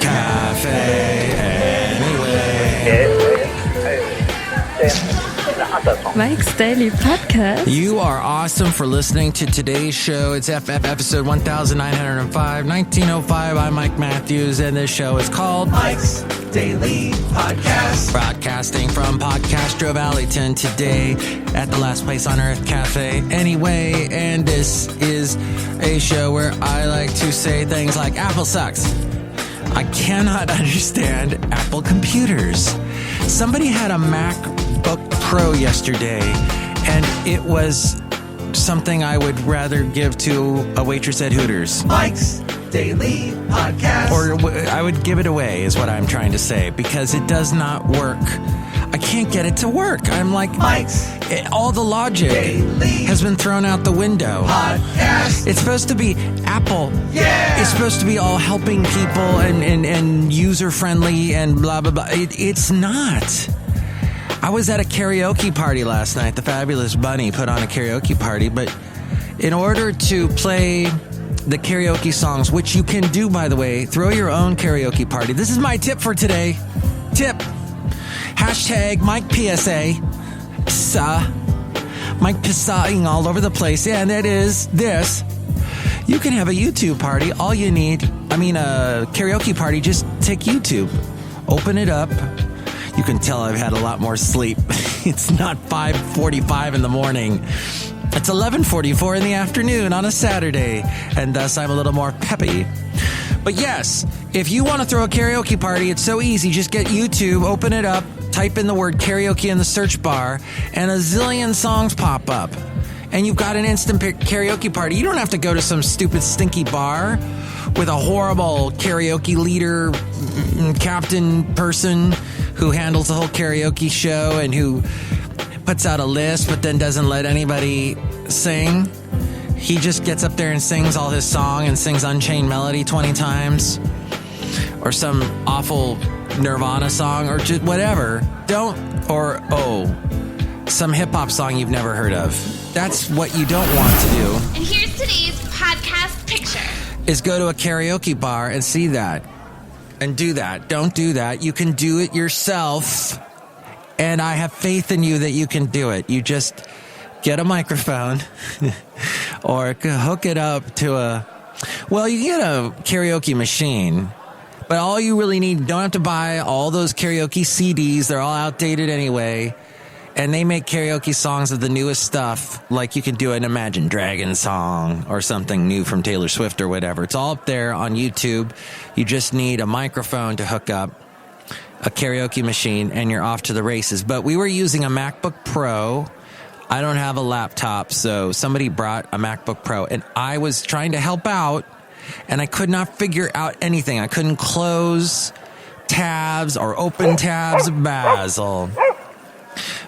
Cafe anyway. Mike's Daily Podcast. You are awesome for listening to today's show. It's episode 1905, 1905. I'm Mike Matthews, and this show is called Mike's Daily Podcast. Broadcasting from Podcastro Valleyton today at the last place on earth, Cafe Anyway. And this is a show where I like to say things like Apple sucks. I cannot understand Apple computers. Somebody had a MacBook Pro yesterday, and it was something I would rather give to a waitress at Hooters. Mike's Daily Podcast. Or I would give it away, is what I'm trying to say, because it does not work. I can't get it to work. I'm like, Mike's all the logic Daily has been thrown out the window. Podcast. It's supposed to be Apple. Yeah. It's supposed to be all helping people and user-friendly and blah, blah, blah. It's not. I was at a karaoke party last night. The Fabulous Bunny put on a karaoke party, but in order to play the karaoke songs, which you can do, by the way, throw your own karaoke party. This is my tip for today. Tip. Hashtag Mike PSA. Mike PSAing all over the place. Yeah, and that is this. You can have a YouTube party. All you need, a karaoke party, just take YouTube. Open it up. You can tell I've had a lot more sleep. It's not 5:45 in the morning. It's 11:44 in the afternoon on a Saturday, and thus I'm a little more peppy. But yes, if you want to throw a karaoke party, it's so easy. Just get YouTube, open it up, type in the word karaoke in the search bar, and a zillion songs pop up. And you've got an instant karaoke party. You don't have to go to some stupid stinky bar with a horrible karaoke leader, captain person who handles the whole karaoke show and who puts out a list but then doesn't let anybody sing. He just gets up there and sings all his song and sings Unchained Melody 20 times or some awful Nirvana song or just whatever. Some hip-hop song you've never heard of. That's what you don't want to do. And here's today's podcast picture. Is go to a karaoke bar and see that. And do that. Don't do that. You can do it yourself. And I have faith in you that you can do it. You just get a microphone or hook it up to you get a karaoke machine. But all you really need, you don't have to buy all those karaoke CDs. They're all outdated anyway. And they make karaoke songs of the newest stuff, like you can do an Imagine Dragons song or something new from Taylor Swift or whatever. It's all up there on YouTube. You just need a microphone to hook up a karaoke machine, and you're off to the races. But we were using a MacBook Pro. I don't have a laptop, so somebody brought a MacBook Pro, and I was trying to help out, and I could not figure out anything. I couldn't close tabs or open tabs.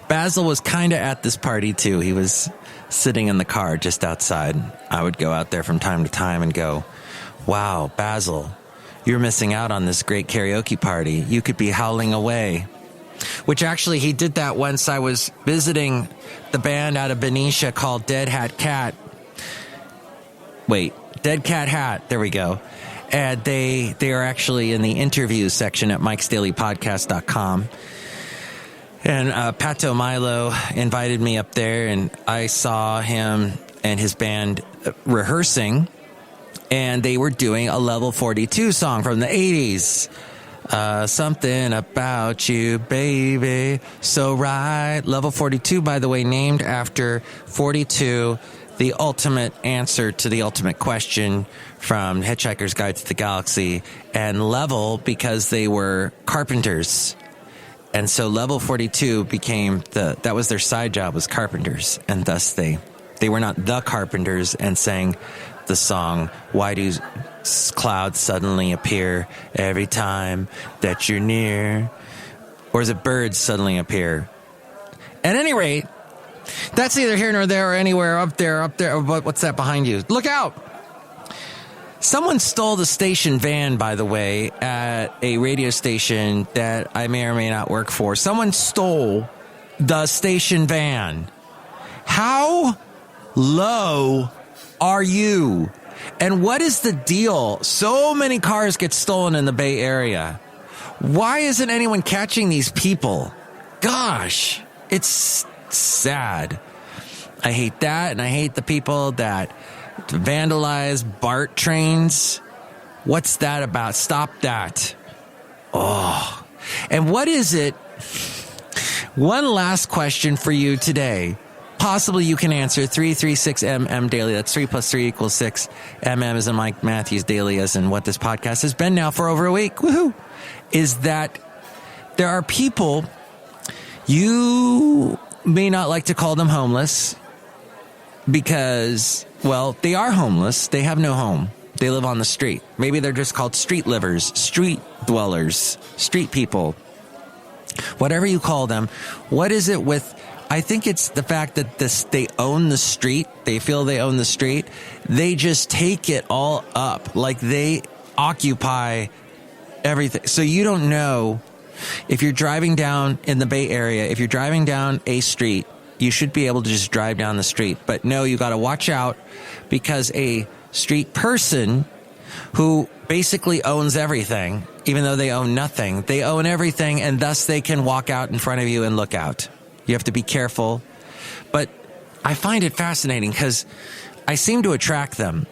Basil was kind of at this party, too. He was sitting in the car just outside. I would go out there from time to time and go, wow, Basil, you're missing out on this great karaoke party. You could be howling away. Which actually, he did that once I was visiting the band out of Benicia called Dead Cat Hat. There we go. And they are actually in the interviews section at MikesDailyPodcast1905What. And Pato Milo invited me up there, and I saw him and his band rehearsing, and they were doing a Level 42 song from the 80s. Something about you, baby, so right. Level 42, by the way, named after 42, the ultimate answer to the ultimate question from Hitchhiker's Guide to the Galaxy, and level because they were carpenters. And so Level 42 became that was their side job, was carpenters. And thus they were not the carpenters and sang the song, Why Do Clouds Suddenly Appear Every Time That You're Near? Or is it Birds Suddenly Appear? At any rate, that's neither here nor there or anywhere up there. What's that behind you? Look out! Someone stole the station van, by the way, at a radio station that I may or may not work for. Someone stole the station van. How low are you? And what is the deal? So many cars get stolen in the Bay Area. Why isn't anyone catching these people? Gosh, it's sad. I hate that, and I hate the people that vandalize BART trains. What's that about? Stop that. Oh. And what is it? One last question for you today. Possibly you can answer 336MM daily. That's 3 plus 3 equals 6. MM is in Mike Matthews Daily, as in what this podcast has been now for over a week. Woohoo! Is that there are people, you may not like to call them homeless because, well, they are homeless. They have no home. They live on the street. Maybe they're just called street livers, street dwellers, street people. Whatever you call them. What is it with... I think it's the fact that they own the street. They feel they own the street. They just take it all up. Like they occupy everything. So you don't know if you're driving down in the Bay Area, if you're driving down a street, you should be able to just drive down the street. But no, you got to watch out because a street person who basically owns everything, even though they own nothing, they own everything, and thus they can walk out in front of you and look out. You have to be careful. But I find it fascinating because I seem to attract them.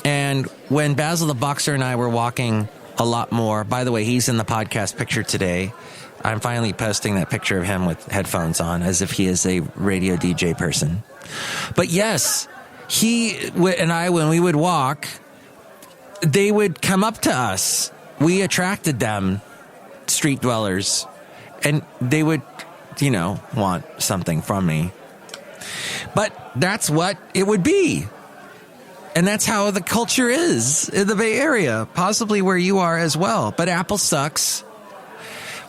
And when Basil the Boxer and I were walking a lot more, by the way, he's in the podcast picture today. I'm finally posting that picture of him with headphones on as if he is a radio DJ person. But yes, he and I, when we would walk, they would come up to us. We attracted them, street dwellers, and they would, want something from me. But that's what it would be. And that's how the culture is in the Bay Area, possibly where you are as well. But Apple sucks,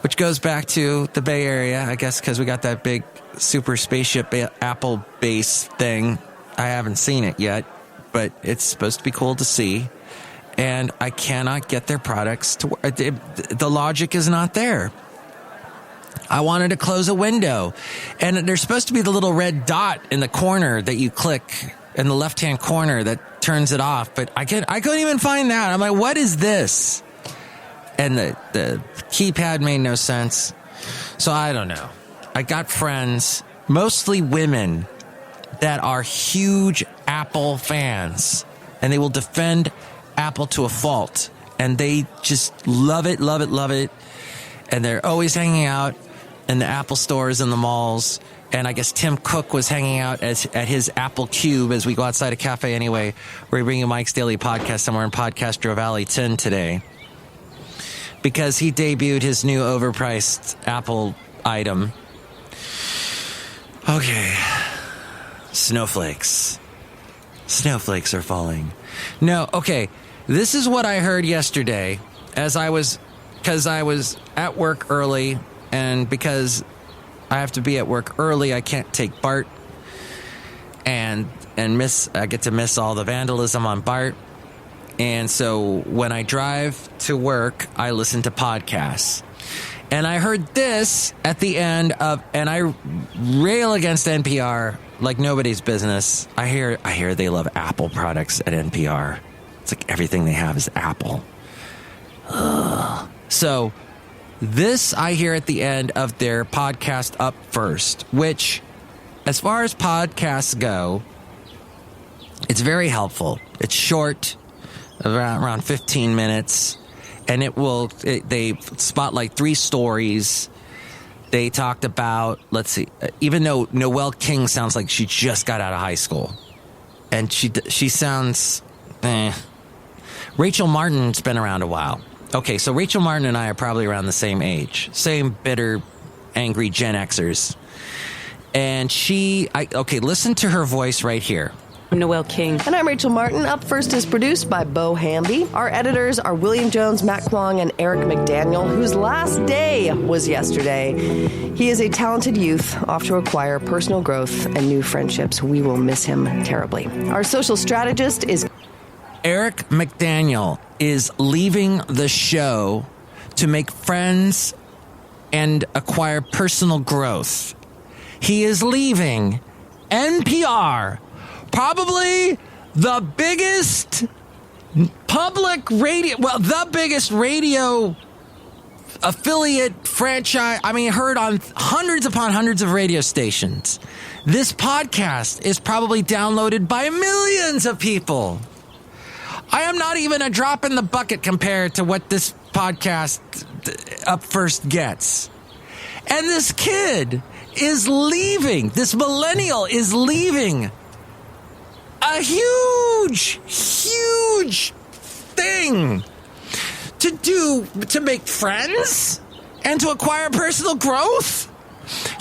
which goes back to the Bay Area, I guess, because we got that big super spaceship Apple base thing. I haven't seen it yet, but it's supposed to be cool to see. And I cannot get their products to work. The logic is not there. I wanted to close a window, and there's supposed to be the little red dot in the corner that you click in the left-hand corner that turns it off, but I couldn't even find that. I'm like, what is this? And the keypad made no sense. So I don't know. I got friends, mostly women, that are huge Apple fans, and they will defend Apple to a fault, and they just love it, love it, love it, and they're always hanging out in the Apple stores and the malls. And I guess Tim Cook was hanging out at his Apple Cube as we go outside a cafe anyway. We're bringing Mike's Daily Podcast somewhere in Podcastro Valley 10 today because he debuted his new overpriced Apple item. Okay. Snowflakes. Snowflakes are falling. No, okay. This is what I heard yesterday because I was at work early, and because I have to be at work early, I can't take BART and I get to miss all the vandalism on BART. And so when I drive to work, I listen to podcasts. And I heard this at the end of, and I rail against NPR like nobody's business. I hear they love Apple products at NPR. It's like everything they have is Apple. Ugh. So this I hear at the end of their podcast Up First, which, as far as podcasts go, it's very helpful. It's short, around 15 minutes, and they spotlight 3 stories. They talked about, let's see, even though Noelle King sounds like she just got out of high school, and she sounds, Rachel Martin's been around a while. Okay, so Rachel Martin and I are probably around the same age. Same bitter, angry Gen Xers. And listen to her voice right here. I'm Noelle King. And I'm Rachel Martin. Up First is produced by Bo Hamby. Our editors are William Jones, Matt Kwong, and Eric McDaniel, whose last day was yesterday. He is a talented youth, off to acquire personal growth and new friendships. We will miss him terribly. Our social strategist is Eric McDaniel is leaving the show to make friends and acquire personal growth. He is leaving NPR, probably the biggest Public radio, well, the biggest radio affiliate franchise, heard on hundreds upon hundreds of radio stations. This podcast is probably downloaded by millions of people. I am not even a drop in the bucket compared to what this podcast up first gets. And this kid is leaving, this millennial is leaving a huge thing to make friends and to acquire personal growth.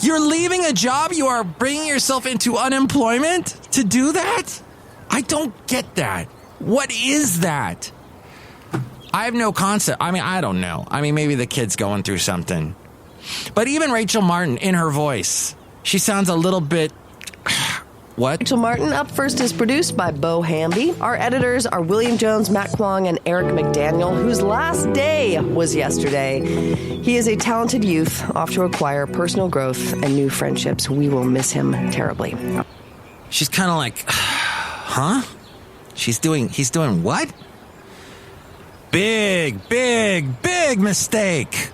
You're leaving a job. You are bringing yourself into unemployment to do that. I don't get that. What is that? I have no concept. I don't know. Maybe the kid's going through something. But even Rachel Martin, in her voice, she sounds a little bit... What? Rachel Martin Up First is produced by Bo Hamby. Our editors are William Jones, Matt Kwong, and Eric McDaniel, whose last day was yesterday. He is a talented youth, off to acquire personal growth and new friendships. We will miss him terribly. She's kind of like, huh? He's doing what? Big mistake.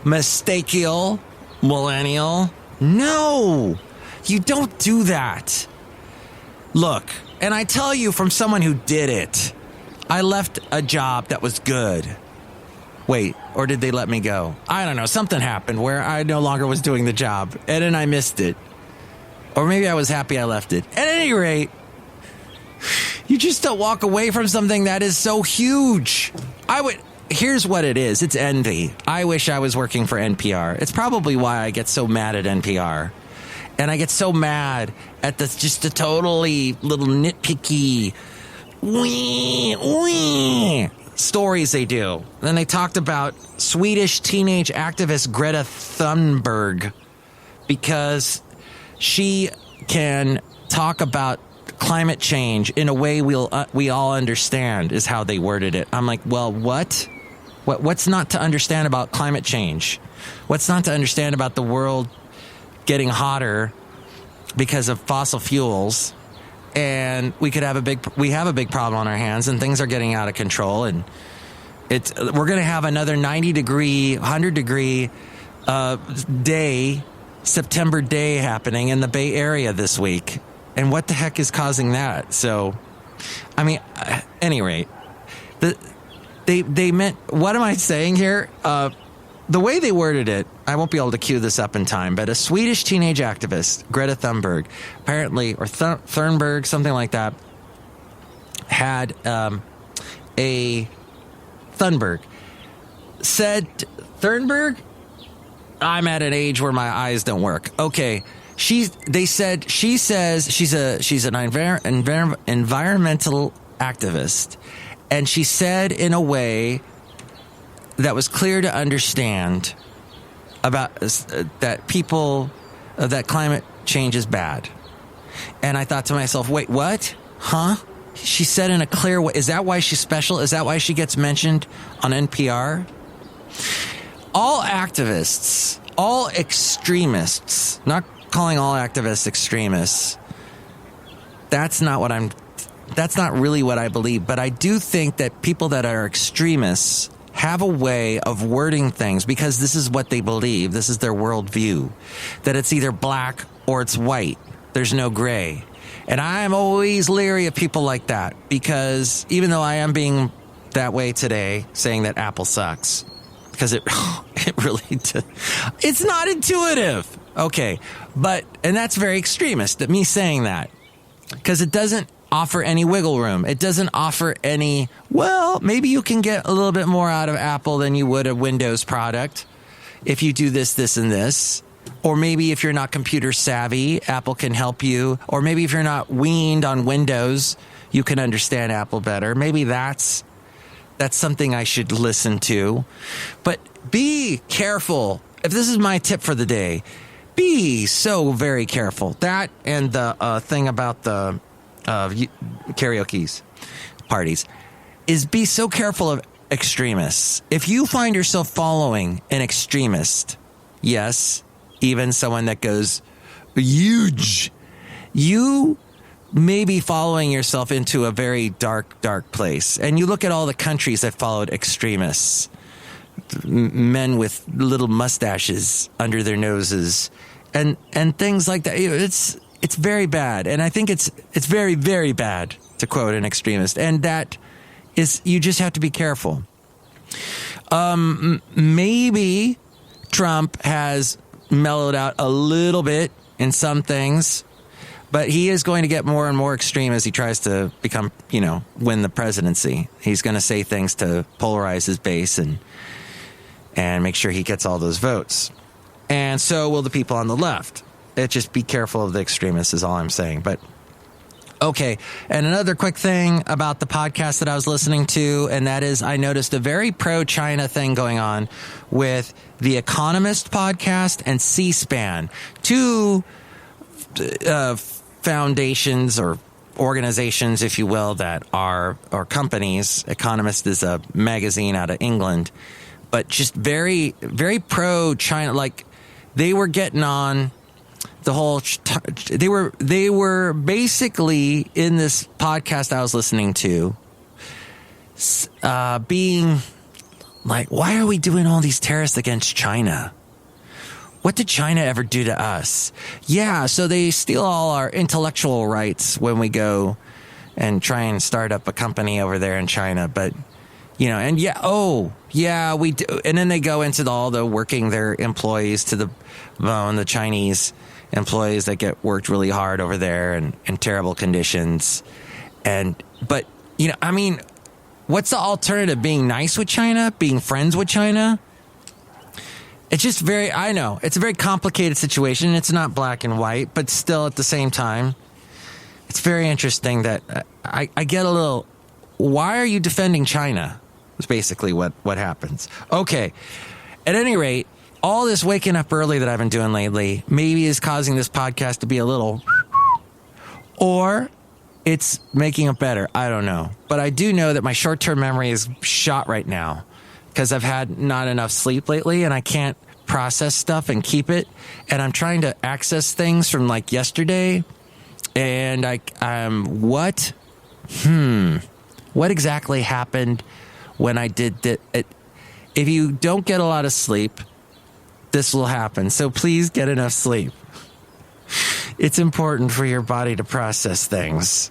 Mistakeal, millennial. No, you don't do that. Look, and I tell you from someone who did it, I left a job that was good. Wait, or did they let me go? I don't know. Something happened where I no longer was doing the job, and then I missed it. Or maybe I was happy I left it. At any rate, you just don't walk away from something that is so huge. Here's what it is. It's envy. I wish I was working for NPR. It's probably why I get so mad at NPR. And I get so mad at the totally little nitpicky stories they do. Then they talked about Swedish teenage activist Greta Thunberg because she can talk about climate change in a way we all understand, is how they worded it. I'm like, well, what? What's not to understand about climate change? What's not to understand about the world getting hotter because of fossil fuels? And we have a big problem on our hands, and things are getting out of control. And we're going to have another 90-degree, 100-degree day, September day happening in the Bay Area this week. And what the heck is causing that? So, at any rate, they meant, what am I saying here? The way they worded it, I won't be able to cue this up in time, but a Swedish teenage activist, Greta Thunberg, apparently, or Thunberg, something like that, had said, Thunberg, I'm at an age where my eyes don't work. Okay. She says she's an environmental activist, and she said in a way that was clear to understand about that climate change is bad. And I thought to myself, wait, what? Huh? She said in a clear way. Is that why she's special? Is that why she gets mentioned on NPR? All activists, all extremists, not calling all activists extremists, that's not really what I believe. But I do think that people that are extremists have a way of wording things because this is what they believe. This is their worldview, that it's either black or it's white. There's no gray. And I'm always leery of people like that because even though I am being that way today, saying that Apple sucks, because it really, it's not intuitive. Okay, and that's very extremist, me saying that, because it doesn't offer any wiggle room. It doesn't offer any, well, maybe you can get a little bit more out of Apple than you would a Windows product if you do this, this, and this. Or maybe if you're not computer savvy, Apple can help you. Or maybe if you're not weaned on Windows, you can understand Apple better. Maybe that's something I should listen to. But be careful. If this is my tip for the day, be so very careful. That and the thing about the karaoke parties is be so careful of extremists. If you find yourself following an extremist, yes, even someone that goes huge, you maybe following yourself into a very dark, dark place. And you look at all the countries that followed extremists, men with little mustaches under their noses, and things like that. It's very bad, and I think it's very, very bad, to quote an extremist. And that is, you just have to be careful. Maybe Trump has mellowed out a little bit in some things, but he is going to get more and more extreme as he tries to become, win the presidency. He's going to say things to polarize his base and make sure he gets all those votes. And so will the people on the left. Just be careful of the extremists is all I'm saying. But okay. And another quick thing about the podcast that I was listening to, and that is I noticed a very pro-China thing going on with the Economist podcast and C-SPAN, two foundations or organizations, if you will, that are, or companies. Economist is a magazine out of England, but just very, very pro-China. Like, they were getting on the whole, they were basically in this podcast I was listening to, being like, why are we doing all these terrorists against China? What did China ever do to us? Yeah, so they steal all our intellectual rights when we go and try and start up a company over there in China. But, and we do. And then they go into all the working their employees to the bone, the Chinese employees that get worked really hard over there and in terrible conditions. But what's the alternative? Being nice with China? Being friends with China? It's just I know, it's a very complicated situation. It's not black and white, but still at the same time, it's very interesting that I get a little, why are you defending China? It's basically what happens. Okay. At any rate, all this waking up early that I've been doing lately maybe is causing this podcast to be a little, or it's making it better. I don't know. But I do know that my short-term memory is shot right now because I've had not enough sleep lately and I can't process stuff and keep it. And I'm trying to access things from like yesterday. And what exactly happened when I did that? If you don't get a lot of sleep, this will happen. So please get enough sleep. It's important for your body to process things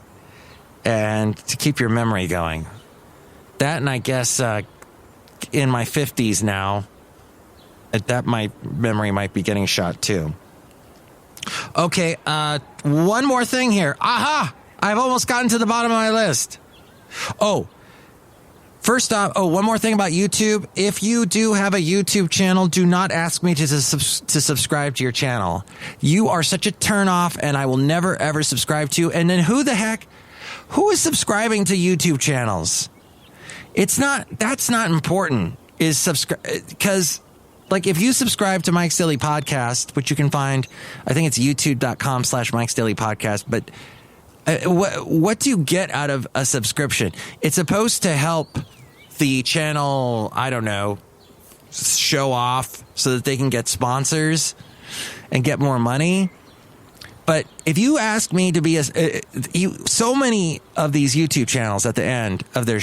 and to keep your memory going. That, and I guess in my 50s now, that my memory might be getting shot too. Okay, one more thing here. Aha! I've almost gotten to the bottom of my list. First off, one more thing about YouTube. If you do have a YouTube channel, do not ask me to subscribe to your channel. You are such a turnoff, and I will never, ever subscribe to you. And then who is subscribing to YouTube channels? That's not important, is subscribe, because like if you subscribe to Mike's Daily Podcast, which you can find, I think it's youtube.com/MikesDailyPodcast, but what do you get out of a subscription? It's supposed to help the channel, I don't know, show off so that they can get sponsors and get more money. But if you ask me to be so many of these YouTube channels at the end of their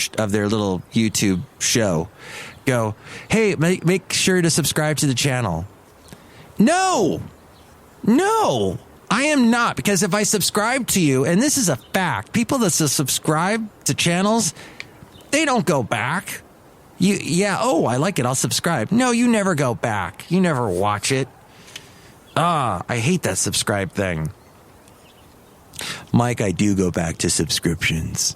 little YouTube show go, hey, make sure to subscribe to the channel. No, I am not, because if I subscribe to you, and this is a fact, people that subscribe to channels, they don't go back. I like it, I'll subscribe. No, you never go back. You never watch it. I hate that subscribe thing. Mike, I do go back to subscriptions.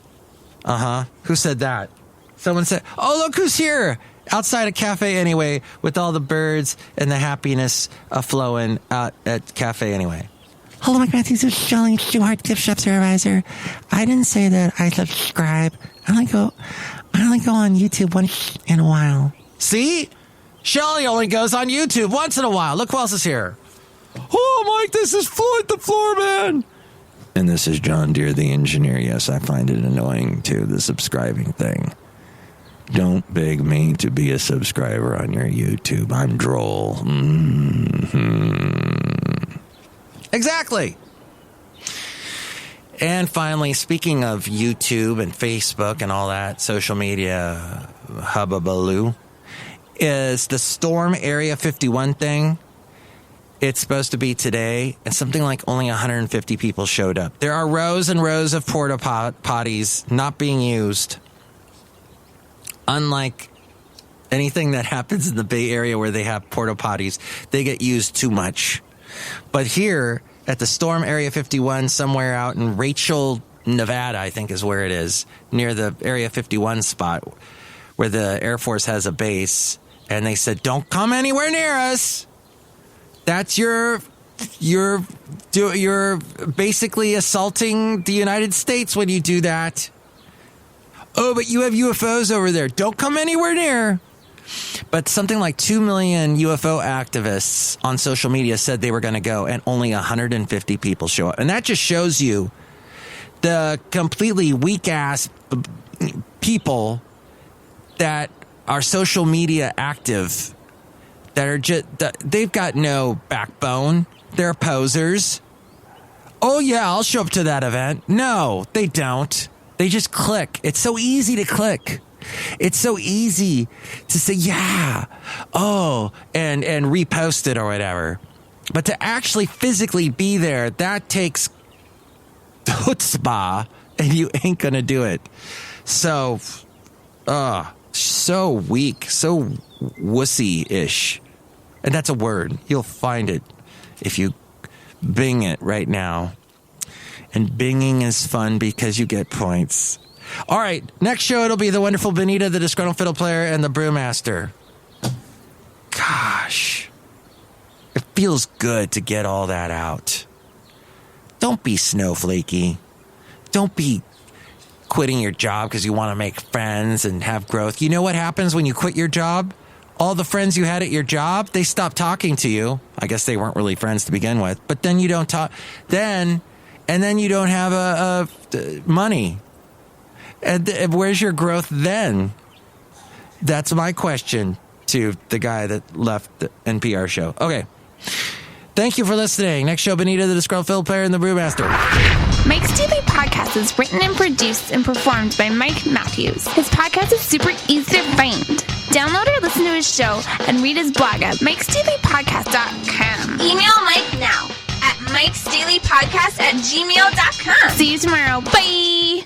Who said that? Someone said, look who's here outside a cafe anyway, with all the birds and the happiness flowing out at Cafe Anyway. Hello, Mike Matthews, this is Shelly Stewart, gift shop supervisor. I didn't say that I subscribe. I only go on YouTube once in a while. See? Shelly only goes on YouTube once in a while. Look who else is here. Oh, Mike, this is Floyd the Floor Man. And this is John Deere the engineer. Yes, I find it annoying too, the subscribing thing. Don't beg me to be a subscriber on your YouTube. I'm droll. Mm-hmm. Exactly. And finally, speaking of YouTube and Facebook and all that social media hubbubaloo, is the Storm Area 51 thing. It's supposed to be today, and something like only 150 people showed up. There are rows and rows of porta potties not being used. Unlike anything that happens in the Bay Area where they have porta potties, they get used too much. But here at the Storm Area 51, somewhere out in Rachel, Nevada, I think is where it is, near the Area 51 spot where the Air Force has a base, and they said, don't come anywhere near us. That's you're basically assaulting the United States when you do that. Oh, but you have UFOs over there. Don't come anywhere near. But something like 2 million UFO activists on social media said they were going to go, and only 150 people show up. And that just shows you the completely weak-ass people that are social media active, that are just, they've got no backbone. They're posers. Oh, yeah, I'll show up to that event. No, they don't. They just click. It's so easy to click. It's so easy to say, yeah, oh, and repost it or whatever. But to actually physically be there, that takes chutzpah, and you ain't going to do it. So, so weak, so wussy-ish. And that's a word. You'll find it if you Bing it right now. And binging is fun because you get points. All right, next show it'll be the wonderful Benita, the disgruntled fiddle player, and the brewmaster. Gosh, it feels good to get all that out. Don't be snowflakey. Don't be quitting your job because you want to make friends and have growth. You know what happens when you quit your job? All the friends you had at your job, they stop talking to you. I guess they weren't really friends to begin with. But then you don't talk. And then you don't have money. And where's your growth then? That's my question to the guy that left the NPR show. Okay. Thank you for listening. Next show, Benita, the disgruntled fiddle player, and the brewmaster. Mike's Daily Podcast is written and produced and performed by Mike Matthews. His podcast is super easy to find. Download or listen to his show and read his blog at MikesDailyPodcast.com. Email Mike now at MikesDailyPodcast@gmail.com. See you tomorrow. Bye.